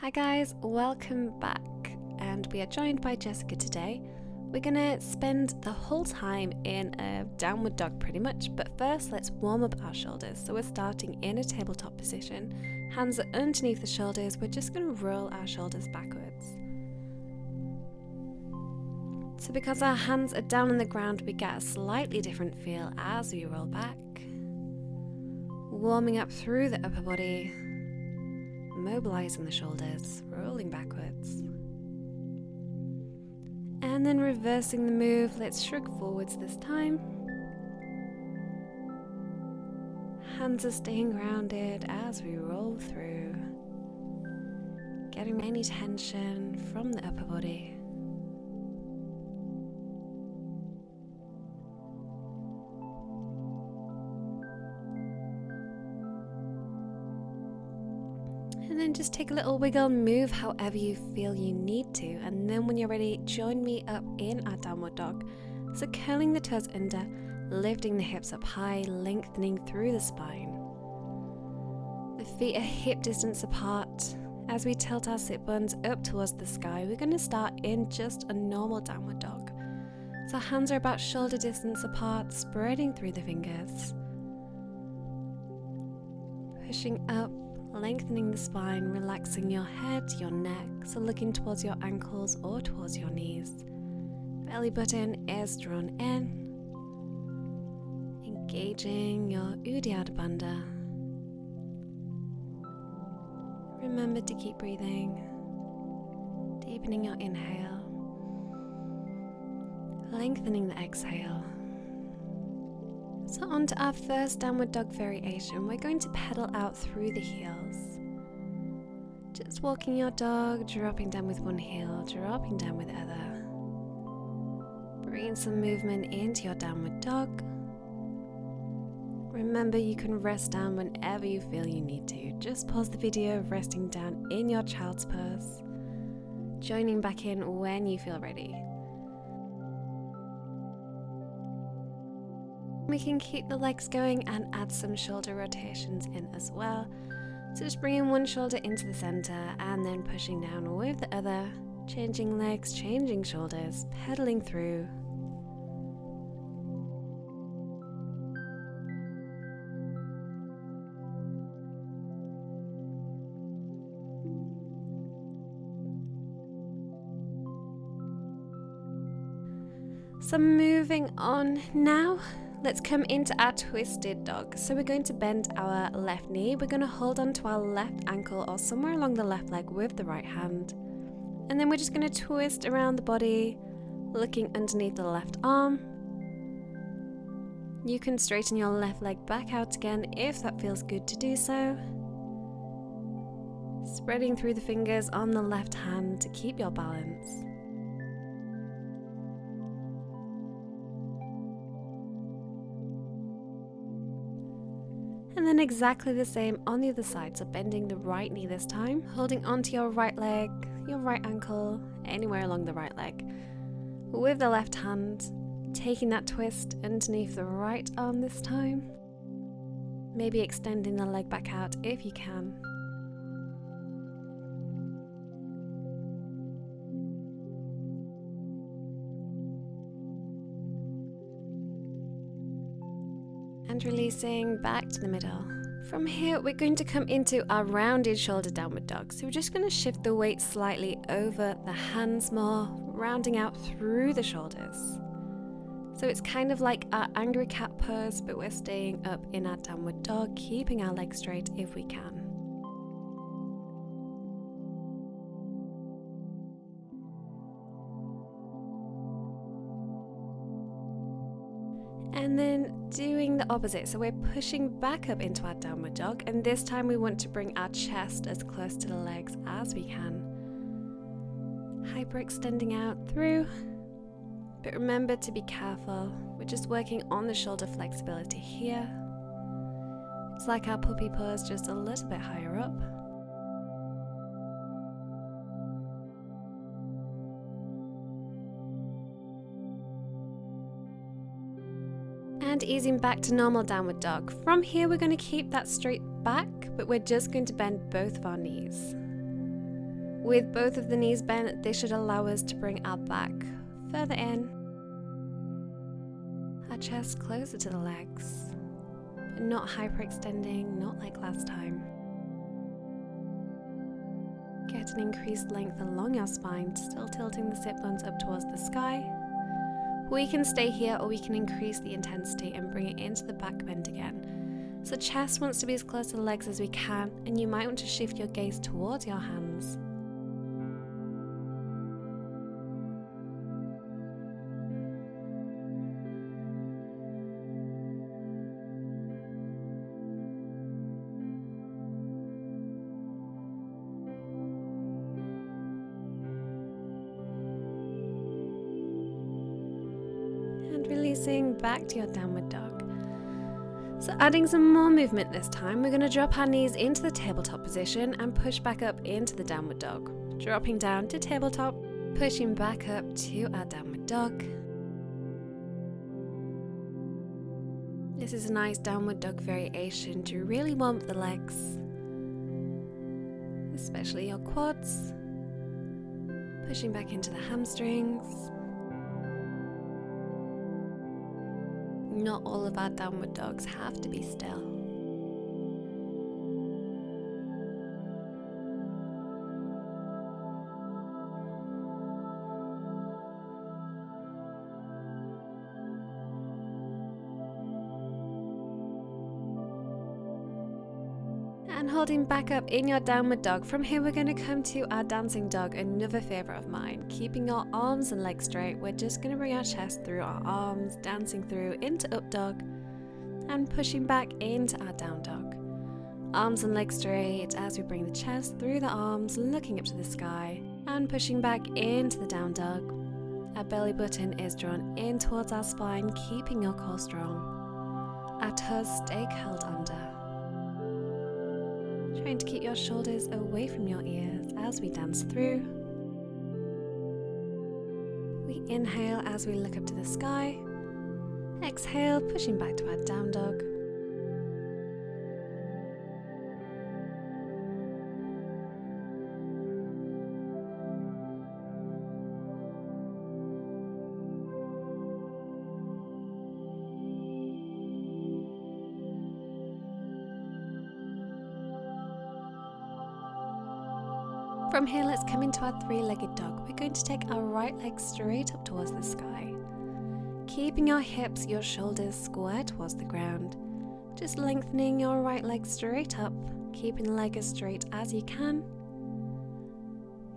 Hi guys, welcome back, and we are joined by Jessica today. We're gonna spend the whole time in a downward dog pretty much, but first let's warm up our shoulders. So we're starting in a tabletop position, hands are underneath the shoulders, we're just gonna roll our shoulders backwards. So because our hands are down on the ground, we get a slightly different feel as we roll back. Warming up through the upper body, mobilizing the shoulders, rolling backwards. And then reversing the move, let's shrug forwards this time. Hands are staying grounded as we roll through, getting any tension from the upper body. And then just take a little wiggle, move however you feel you need to, and then when you're ready, join me up in our downward dog. So curling the toes under, lifting the hips up high, lengthening through the spine. The feet are hip distance apart. As we tilt our sit bones up towards the sky, we're going to start in just a normal downward dog. So hands are about shoulder distance apart, spreading through the fingers. Pushing up, lengthening the spine, relaxing your head, your neck, so looking towards your ankles or towards your knees. Belly button is drawn in, engaging your Uddiyana Bandha. Remember to keep breathing, deepening your inhale, lengthening the exhale. So on to our first downward dog variation, we're going to pedal out through the heels. Just walking your dog, dropping down with one heel, dropping down with the other. Bringing some movement into your downward dog. Remember, you can rest down whenever you feel you need to. Just pause the video of resting down in your child's pose, joining back in when you feel ready. We can keep the legs going and add some shoulder rotations in as well. So just bringing one shoulder into the center and then pushing down with the other, changing legs, changing shoulders, pedaling through. So moving on now. Let's come into our twisted dog. So we're going to bend our left knee. We're going to hold on to our left ankle or somewhere along the left leg with the right hand. And then we're just going to twist around the body, looking underneath the left arm. You can straighten your left leg back out again if that feels good to do so. Spreading through the fingers on the left hand to keep your balance. And then exactly the same on the other side, so bending the right knee this time, holding onto your right leg, your right ankle, anywhere along the right leg. With the left hand, taking that twist underneath the right arm this time. Maybe extending the leg back out if you can. And releasing back to the middle. From here, we're going to come into our rounded shoulder downward dog. So we're just going to shift the weight slightly over the hands more, rounding out through the shoulders. So it's kind of like our angry cat pose, but we're staying up in our downward dog, keeping our legs straight if we can. And then doing the opposite, so we're pushing back up into our downward dog, and this time we want to bring our chest as close to the legs as we can. Hyperextending out through, but remember to be careful. We're just working on the shoulder flexibility here. It's like our puppy pose, just a little bit higher up. And easing back to normal downward dog. From here, we're going to keep that straight back, but we're just going to bend both of our knees. With both of the knees bent, this should allow us to bring our back further in, our chest closer to the legs, but not hyperextending, not like last time. Get an increased length along your spine, still tilting the sit bones up towards the sky. We can stay here, or we can increase the intensity and bring it into the back bend again. So chest wants to be as close to the legs as we can, and you might want to shift your gaze towards your hands. Releasing back to your downward dog. So adding some more movement this time, we're going to drop our knees into the tabletop position and push back up into the downward dog. Dropping down to tabletop, pushing back up to our downward dog. This is a nice downward dog variation to really warm the legs, especially your quads. Pushing back into the hamstrings. Not all of our downward dogs have to be still. And holding back up in your downward dog. From here we're going to come to our dancing dog, another favourite of mine. Keeping our arms and legs straight, we're just going to bring our chest through our arms, dancing through into up dog, and pushing back into our down dog. Arms and legs straight as we bring the chest through the arms, looking up to the sky, and pushing back into the down dog. Our belly button is drawn in towards our spine, keeping your core strong. Our toes stay curled under. Trying to keep your shoulders away from your ears as we dance through. We inhale as we look up to the sky. Exhale, pushing back to our down dog. From here, let's come into our three-legged dog. We're going to take our right leg straight up towards the sky. Keeping your hips, your shoulders square towards the ground. Just lengthening your right leg straight up, keeping the leg as straight as you can.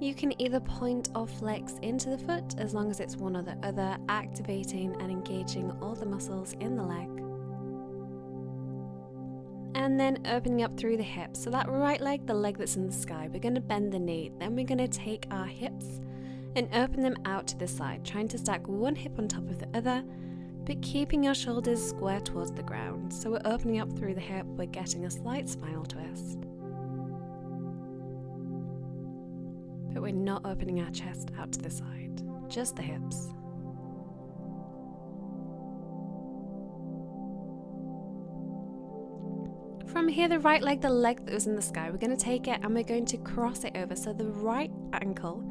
You can either point or flex into the foot as long as it's one or the other, activating and engaging all the muscles in the leg. And then opening up through the hips. So that right leg, the leg that's in the sky, we're going to bend the knee. Then we're going to take our hips and open them out to the side, trying to stack one hip on top of the other, but keeping your shoulders square towards the ground. So we're opening up through the hip, we're getting a slight spinal twist. But we're not opening our chest out to the side, just the hips. From here, the right leg, the leg that was in the sky, we're going to take it and we're going to cross it over. So the right ankle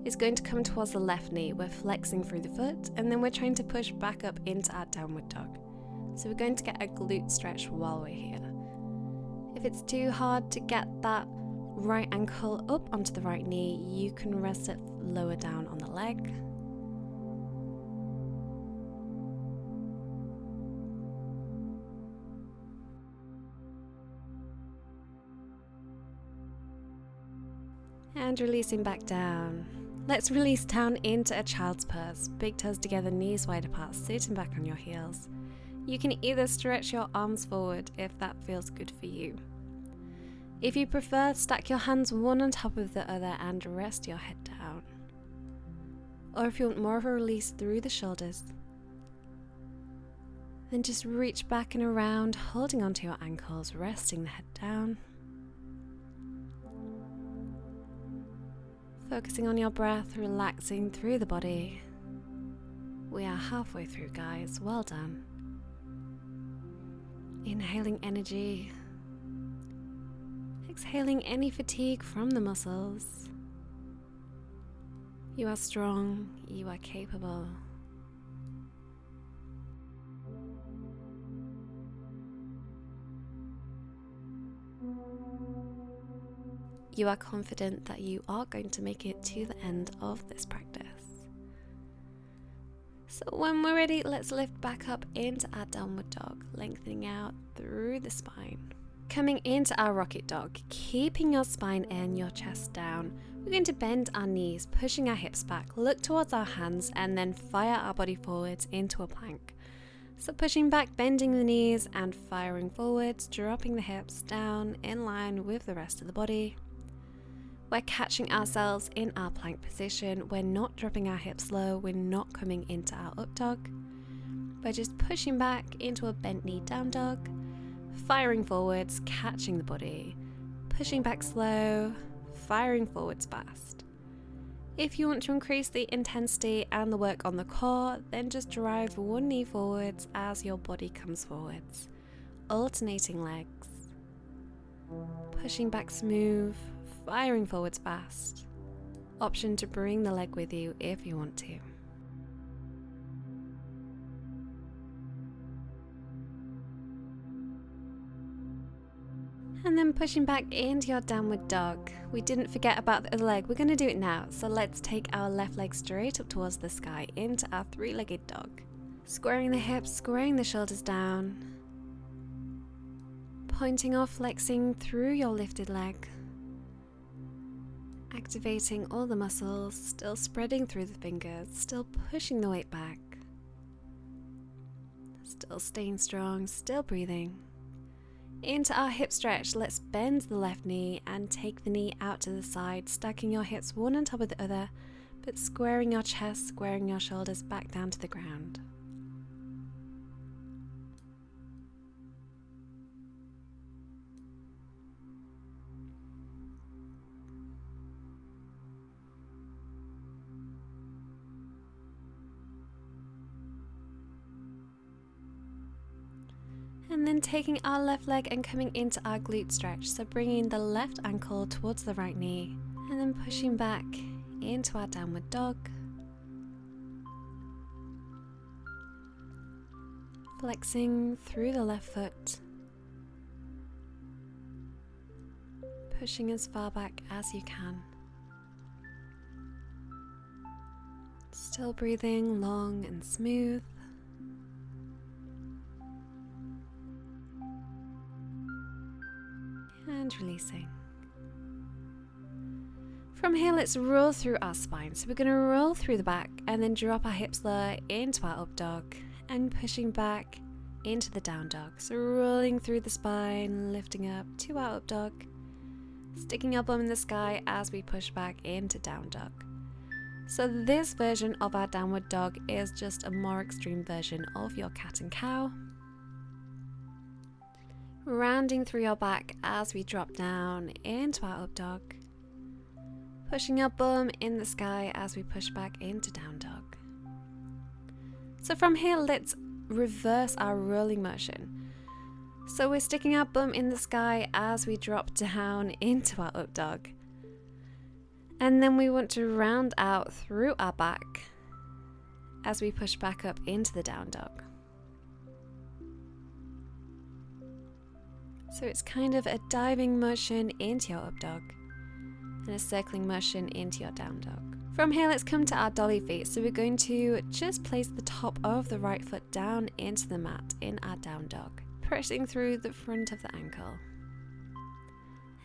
is going to come towards the left knee. We're flexing through the foot, and then we're trying to push back up into our downward dog. So we're going to get a glute stretch while we're here. If it's too hard to get that right ankle up onto the right knee, you can rest it lower down on the leg. And releasing back down. Let's release down into a child's pose. Big toes together, knees wide apart, sitting back on your heels. You can either stretch your arms forward if that feels good for you. If you prefer, stack your hands one on top of the other and rest your head down. Or if you want more of a release through the shoulders, then just reach back and around, holding onto your ankles, resting the head down. Focusing on your breath, relaxing through the body. We are halfway through, guys. Well done. Inhaling energy. Exhaling any fatigue from the muscles. You are strong, you are capable. You are confident that you are going to make it to the end of this practice. So when we're ready, let's lift back up into our downward dog, lengthening out through the spine. Coming into our rocket dog, keeping your spine in, your chest down, we're going to bend our knees, pushing our hips back, look towards our hands, and then fire our body forwards into a plank. So pushing back, bending the knees, and firing forwards, dropping the hips down in line with the rest of the body. We're catching ourselves in our plank position. We're not dropping our hips low. We're not coming into our up dog. We're just pushing back into a bent knee down dog, firing forwards, catching the body, pushing back slow, firing forwards fast. If you want to increase the intensity and the work on the core, then just drive one knee forwards as your body comes forwards, alternating legs, pushing back smooth, firing forwards fast. Option to bring the leg with you if you want to. And then pushing back into your downward dog. We didn't forget about the other leg. We're going to do it now. So let's take our left leg straight up towards the sky into our three-legged dog. Squaring the hips, squaring the shoulders down. Pointing or flexing through your lifted leg. Activating all the muscles, still spreading through the fingers, still pushing the weight back. Still staying strong, still breathing. Into our hip stretch, let's bend the left knee and take the knee out to the side, stacking your hips one on top of the other, but squaring your chest, squaring your shoulders back down to the ground. And then taking our left leg and coming into our glute stretch. So bringing the left ankle towards the right knee and then pushing back into our downward dog. Flexing through the left foot. Pushing as far back as you can. Still breathing long and smooth. And releasing. From here, let's roll through our spine. So we're going to roll through the back and then drop our hips lower into our up dog and pushing back into the down dog. So rolling through the spine, lifting up to our up dog, sticking our bum in the sky as we push back into down dog. So this version of our downward dog is just a more extreme version of your cat and cow. Rounding through your back as we drop down into our up dog. Pushing our bum in the sky as we push back into down dog. So from here, let's reverse our rolling motion. So we're sticking our bum in the sky as we drop down into our up dog. And then we want to round out through our back as we push back up into the down dog. So it's kind of a diving motion into your up dog and a circling motion into your down dog. From here, let's come to our dolly feet. So we're going to just place the top of the right foot down into the mat in our down dog, pressing through the front of the ankle.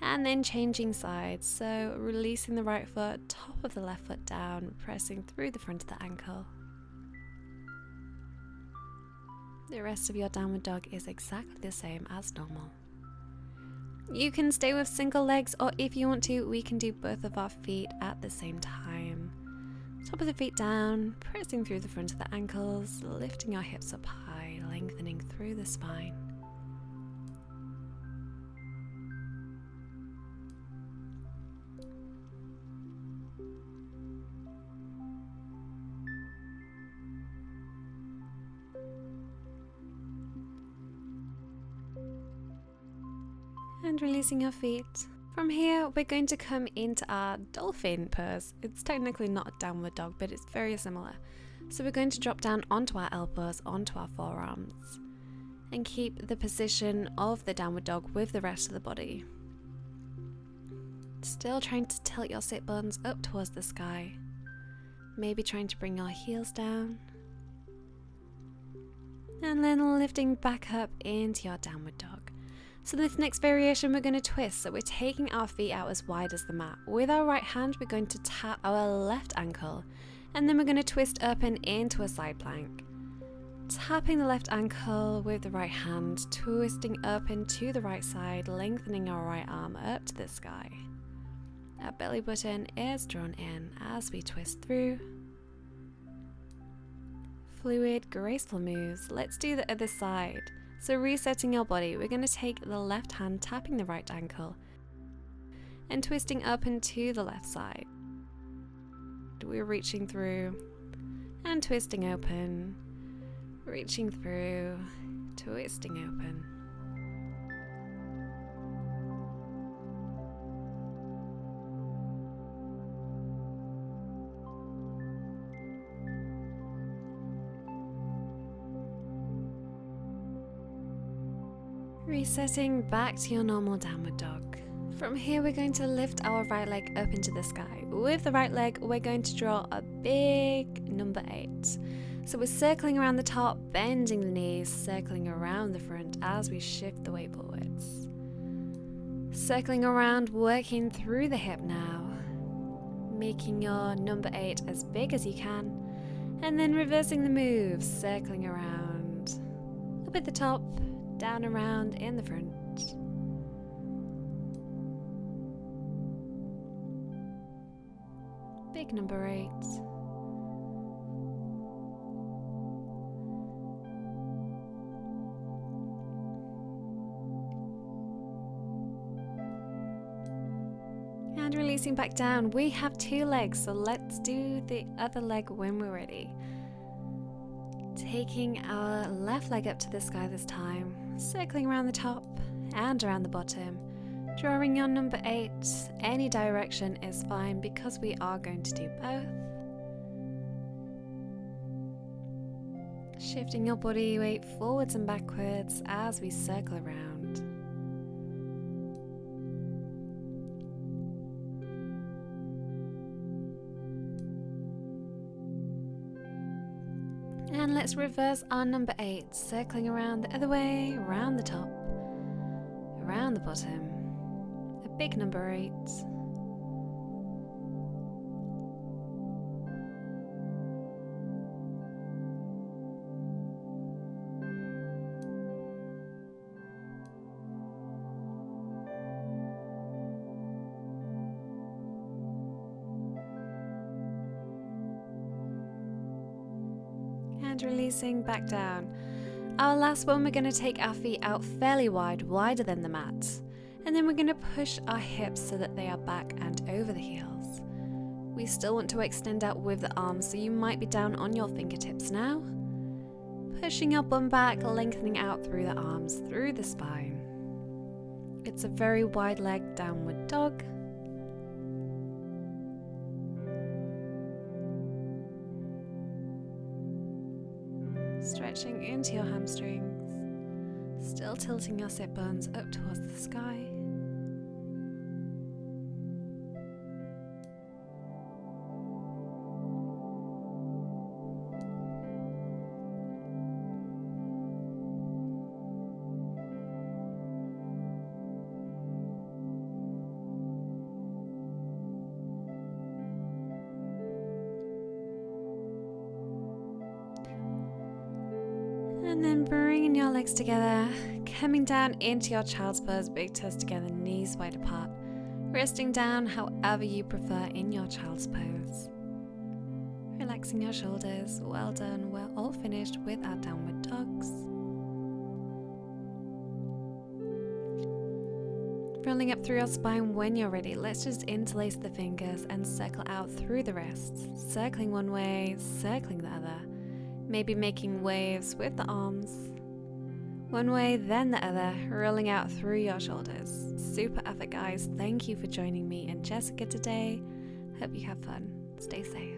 And then changing sides. So releasing the right foot, top of the left foot down, pressing through the front of the ankle. The rest of your downward dog is exactly the same as normal. You can stay with single legs, or if you want to, we can do both of our feet at the same time. Top of the feet down, pressing through the front of the ankles, lifting our hips up high, lengthening through the spine. And releasing your feet, From here, we're going to come into our dolphin pose. It's technically not a downward dog, but it's very similar. So we're going to drop down onto our elbows, onto our forearms, and keep the position of the downward dog with the rest of the body. Still trying to tilt your sit bones up towards the sky. Maybe trying to bring your heels down. And then lifting back up into your downward dog. So this next variation we're going to twist. So we're taking our feet out as wide as the mat. With our right hand we're going to tap our left ankle. And then we're going to twist up and into a side plank. Tapping the left ankle with the right hand, twisting up into the right side, lengthening our right arm up to the sky. Our belly button is drawn in as we twist through. Fluid, graceful moves. Let's do the other side. So resetting your body, we're going to take the left hand, tapping the right ankle, and twisting up into the left side. We're reaching through and twisting open, reaching through, twisting open. Resetting back to your normal downward dog. From here we're going to lift our right leg up into the sky. With the right leg we're going to draw a big number 8. So we're circling around the top, bending the knees, circling around the front as we shift the weight forwards. Circling around, working through the hip now. Making your number 8 as big as you can. And then reversing the move, circling around. Up at the top, down around in the front. Big number 8. And releasing back down. We have 2 legs, so let's do the other leg when we're ready. Taking our left leg up to the sky this time, circling around the top and around the bottom, drawing your number 8. Any direction is fine because we are going to do both. Shifting your body weight forwards and backwards as we circle around. And let's reverse our number 8, circling around the other way, around the top, around the bottom. A big number 8. And releasing back down. Our last one, we're going to take our feet out fairly wide, wider than the mat. And then we're going to push our hips so that they are back and over the heels. We still want to extend out with the arms, so you might be down on your fingertips now. Pushing your bum back, lengthening out through the arms, through the spine. It's a very wide leg downward dog. Stretching into your hamstrings, still tilting your sit bones up towards the sky. And then bringing your legs together, coming down into your child's pose, big toes together, knees wide apart, resting down however you prefer in your child's pose. Relaxing your shoulders, well done, we're all finished with our downward dogs. Rolling up through your spine when you're ready, let's just interlace the fingers and circle out through the wrists, circling one way, circling the other. Maybe making waves with the arms, One way, then the other, rolling out through your shoulders. Super effort, guys. Thank you for joining me and Jessica today. Hope you have fun. Stay safe.